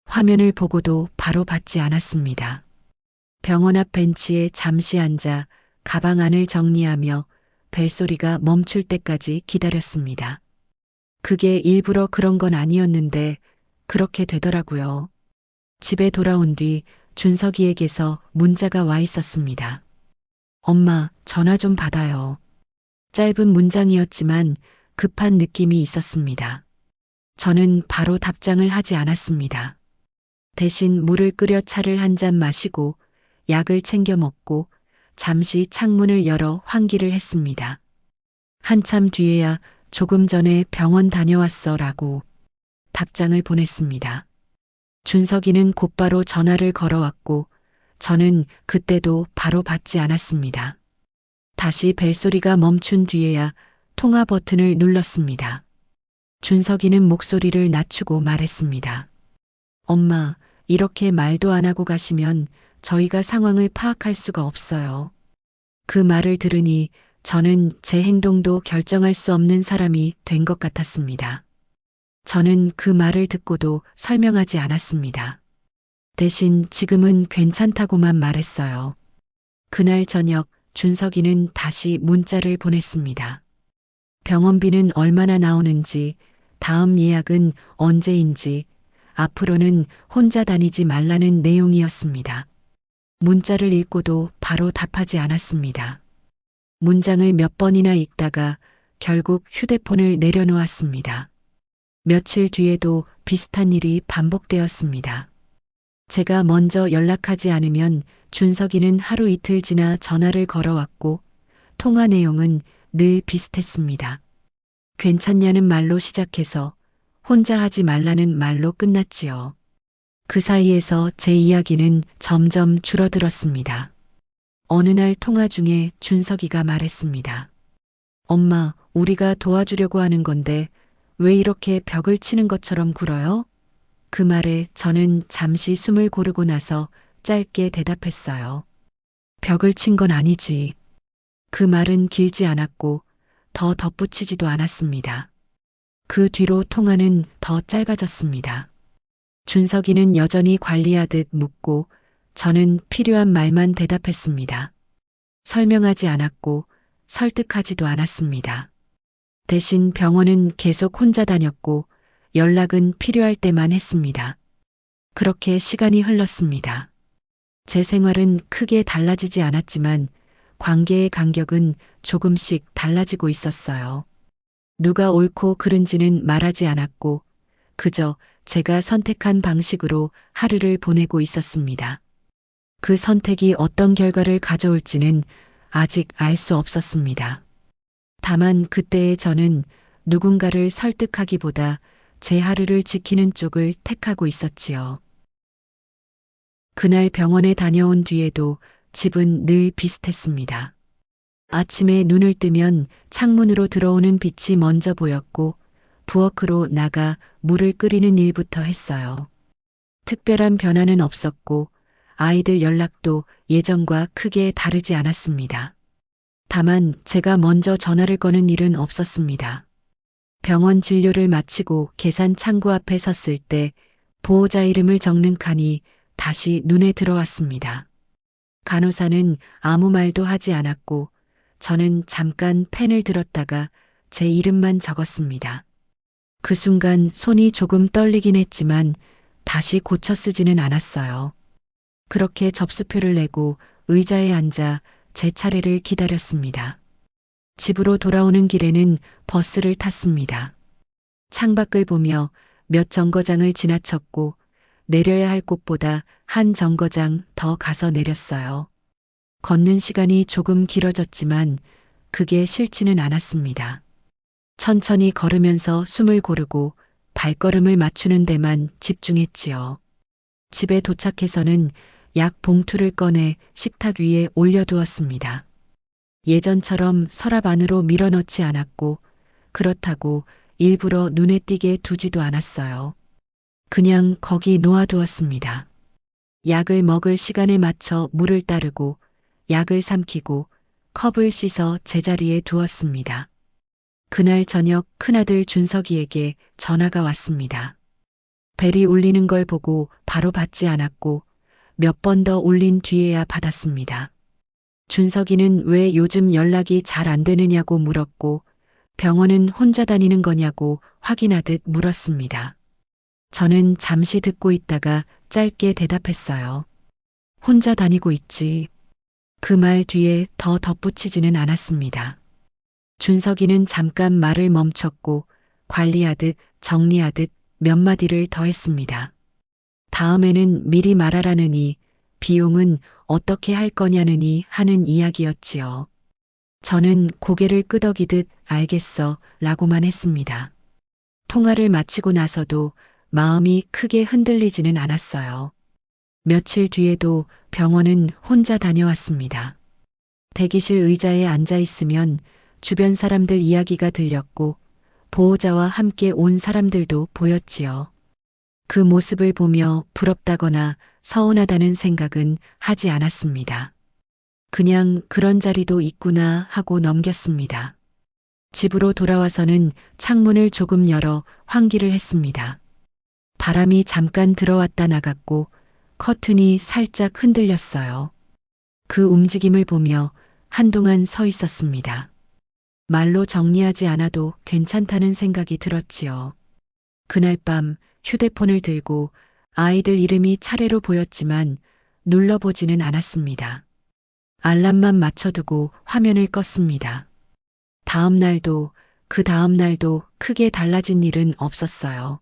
S2: 화면을 보고도 바로 받지 않았습니다. 병원 앞 벤치에 잠시 앉아 가방 안을 정리하며 벨소리가 멈출 때까지 기다렸습니다. 그게 일부러 그런 건 아니었는데 그렇게 되더라고요. 집에 돌아온 뒤 준석이에게서 문자가 와 있었습니다. 엄마, 전화 좀 받아요. 짧은 문장이었지만 급한 느낌이 있었습니다. 저는 바로 답장을 하지 않았습니다. 대신 물을 끓여 차를 한 잔 마시고 약을 챙겨 먹고 잠시 창문을 열어 환기를 했습니다. 한참 뒤에야 조금 전에 병원 다녀왔어 라고 답장을 보냈습니다. 준석이는 곧바로 전화를 걸어왔고 저는 그때도 바로 받지 않았습니다. 다시 벨소리가 멈춘 뒤에야 통화 버튼을 눌렀습니다. 준석이는 목소리를 낮추고 말했습니다. 엄마, 이렇게 말도 안 하고 가시면 저희가 상황을 파악할 수가 없어요. 그 말을 들으니 저는 제 행동도 결정할 수 없는 사람이 된 것 같았습니다. 저는 그 말을 듣고도 설명하지 않았습니다. 대신 지금은 괜찮다고만 말했어요. 그날 저녁 준석이는 다시 문자를 보냈습니다. 병원비는 얼마나 나오는지, 다음 예약은 언제인지, 앞으로는 혼자 다니지 말라는 내용이었습니다. 문자를 읽고도 바로 답하지 않았습니다. 문장을 몇 번이나 읽다가 결국 휴대폰을 내려놓았습니다. 며칠 뒤에도 비슷한 일이 반복되었습니다. 제가 먼저 연락하지 않으면 준석이는 하루 이틀 지나 전화를 걸어왔고 통화 내용은 늘 비슷했습니다. 괜찮냐는 말로 시작해서 혼자 하지 말라는 말로 끝났지요. 그 사이에서 제 이야기는 점점 줄어들었습니다. 어느 날 통화 중에 준석이가 말했습니다. 엄마, 우리가 도와주려고 하는 건데 왜 이렇게 벽을 치는 것처럼 굴어요? 그 말에 저는 잠시 숨을 고르고 나서 짧게 대답했어요. 벽을 친 건 아니지. 그 말은 길지 않았고 더 덧붙이지도 않았습니다. 그 뒤로 통화는 더 짧아졌습니다. 준석이는 여전히 관리하듯 묻고 저는 필요한 말만 대답했습니다. 설명하지 않았고 설득하지도 않았습니다. 대신 병원은 계속 혼자 다녔고 연락은 필요할 때만 했습니다. 그렇게 시간이 흘렀습니다. 제 생활은 크게 달라지지 않았지만 관계의 간격은 조금씩 달라지고 있었어요. 누가 옳고 그른지는 말하지 않았고 그저 제가 선택한 방식으로 하루를 보내고 있었습니다. 그 선택이 어떤 결과를 가져올지는 아직 알 수 없었습니다. 다만 그때의 저는 누군가를 설득하기보다 제 하루를 지키는 쪽을 택하고 있었지요. 그날 병원에 다녀온 뒤에도 집은 늘 비슷했습니다. 아침에 눈을 뜨면 창문으로 들어오는 빛이 먼저 보였고 부엌으로 나가 물을 끓이는 일부터 했어요. 특별한 변화는 없었고 아이들 연락도 예전과 크게 다르지 않았습니다. 다만 제가 먼저 전화를 거는 일은 없었습니다. 병원 진료를 마치고 계산 창구 앞에 섰을 때 보호자 이름을 적는 칸이 다시 눈에 들어왔습니다. 간호사는 아무 말도 하지 않았고 저는 잠깐 펜을 들었다가 제 이름만 적었습니다. 그 순간 손이 조금 떨리긴 했지만 다시 고쳐 쓰지는 않았어요. 그렇게 접수표를 내고 의자에 앉아 제 차례를 기다렸습니다. 집으로 돌아오는 길에는 버스를 탔습니다. 창밖을 보며 몇 정거장을 지나쳤고 내려야 할 곳보다 한 정거장 더 가서 내렸어요. 걷는 시간이 조금 길어졌지만 그게 싫지는 않았습니다. 천천히 걸으면서 숨을 고르고 발걸음을 맞추는 데만 집중했지요. 집에 도착해서는 약 봉투를 꺼내 식탁 위에 올려두었습니다. 예전처럼 서랍 안으로 밀어넣지 않았고 그렇다고 일부러 눈에 띄게 두지도 않았어요. 그냥 거기 놓아두었습니다. 약을 먹을 시간에 맞춰 물을 따르고 약을 삼키고 컵을 씻어 제자리에 두었습니다. 그날 저녁 큰아들 준석이에게 전화가 왔습니다. 벨이 울리는 걸 보고 바로 받지 않았고 몇 번 더 울린 뒤에야 받았습니다. 준석이는 왜 요즘 연락이 잘 안 되느냐고 물었고 병원은 혼자 다니는 거냐고 확인하듯 물었습니다. 저는 잠시 듣고 있다가 짧게 대답했어요. 혼자 다니고 있지. 그 말 뒤에 더 덧붙이지는 않았습니다. 준석이는 잠깐 말을 멈췄고 관리하듯 정리하듯 몇 마디를 더 했습니다. 다음에는 미리 말하라느니 비용은 어떻게 할 거냐느니 하는 이야기였지요. 저는 고개를 끄덕이듯 알겠어 라고만 했습니다. 통화를 마치고 나서도 마음이 크게 흔들리지는 않았어요. 며칠 뒤에도 병원은 혼자 다녀왔습니다. 대기실 의자에 앉아 있으면 주변 사람들 이야기가 들렸고 보호자와 함께 온 사람들도 보였지요. 그 모습을 보며 부럽다거나 서운하다는 생각은 하지 않았습니다. 그냥 그런 자리도 있구나 하고 넘겼습니다. 집으로 돌아와서는 창문을 조금 열어 환기를 했습니다. 바람이 잠깐 들어왔다 나갔고 커튼이 살짝 흔들렸어요. 그 움직임을 보며 한동안 서 있었습니다. 말로 정리하지 않아도 괜찮다는 생각이 들었지요. 그날 밤 휴대폰을 들고 아이들 이름이 차례로 보였지만 눌러보지는 않았습니다. 알람만 맞춰두고 화면을 껐습니다. 다음 날도 그 다음 날도 크게 달라진 일은 없었어요.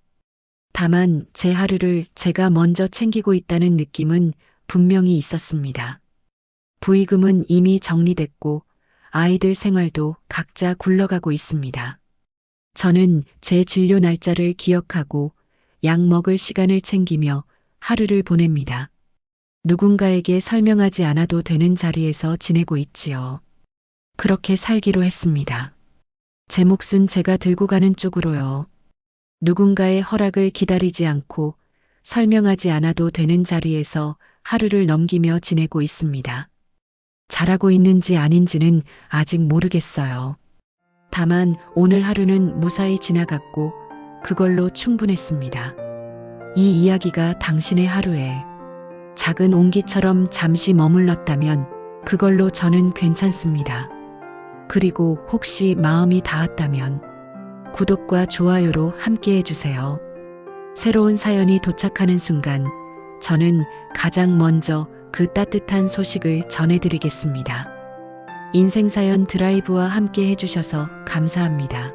S2: 다만 제 하루를 제가 먼저 챙기고 있다는 느낌은 분명히 있었습니다. 부의금은 이미 정리됐고 아이들 생활도 각자 굴러가고 있습니다. 저는 제 진료 날짜를 기억하고 약 먹을 시간을 챙기며 하루를 보냅니다. 누군가에게 설명하지 않아도 되는 자리에서 지내고 있지요. 그렇게 살기로 했습니다. 제 몫은 제가 들고 가는 쪽으로요. 누군가의 허락을 기다리지 않고 설명하지 않아도 되는 자리에서 하루를 넘기며 지내고 있습니다. 잘하고 있는지 아닌지는 아직 모르겠어요. 다만 오늘 하루는 무사히 지나갔고 그걸로 충분했습니다. 이 이야기가 당신의 하루에 작은 온기처럼 잠시 머물렀다면 그걸로 저는 괜찮습니다. 그리고 혹시 마음이 닿았다면 구독과 좋아요로 함께 해주세요. 새로운 사연이 도착하는 순간 저는 가장 먼저 그 따뜻한 소식을 전해드리겠습니다. 인생사연 드라이브와 함께 해주셔서 감사합니다.